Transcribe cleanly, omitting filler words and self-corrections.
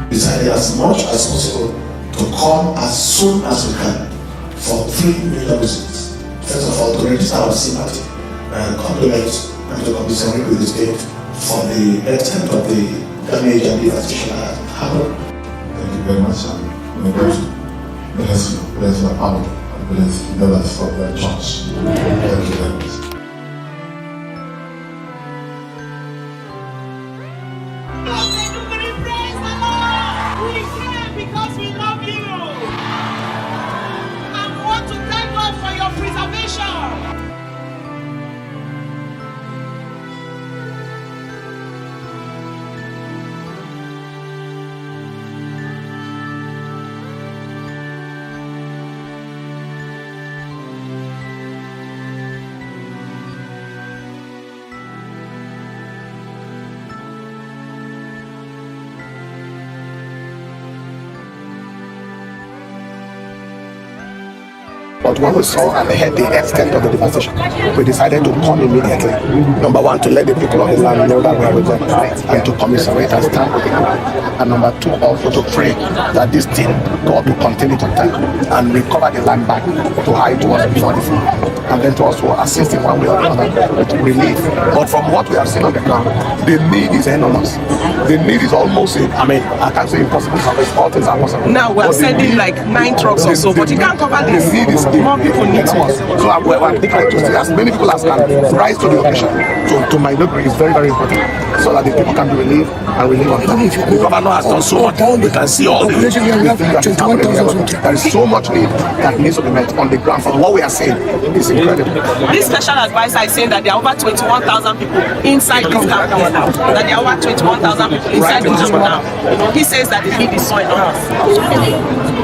decided as much as possible to come as soon as we can for 3 million reasons. First of all, to register our sympathy and compliment and to commiserate with the state for the extent of the damage and devastation that happened. Thank you very much, and may God bless you, bless your family, and bless the members of the church. Thank you very much. Because we love you and want to thank God for your preservation. But when we saw and heard the extent of the devastation, we decided to come immediately. Number one, to let the people of the land know that we are with them and to commiserate and stand with them. And number two, also to pray that this thing, God will continue to take and recover the land back to how it was before the flood. And then to also assist in one way or another with relief. But from what we have seen on the ground, the need is enormous. The need is almost, I can't say impossible, because all things are possible. Now we are sending like 9 trucks or so, but you can't cover this. The need is more people need to. So we're trying to see as many people as can rise to the occasion. To my degree is very, very important, so that the people can be relieved and relieve on time. The governor has done so much. We can see all the things that is happening. There is so much need that needs to be met on the ground. From what we are seeing, it's incredible. This special advisor is saying that there are over 21,000 people inside this camp now. That there are over 21,000 people inside the camp now. He says that the need is so enormous.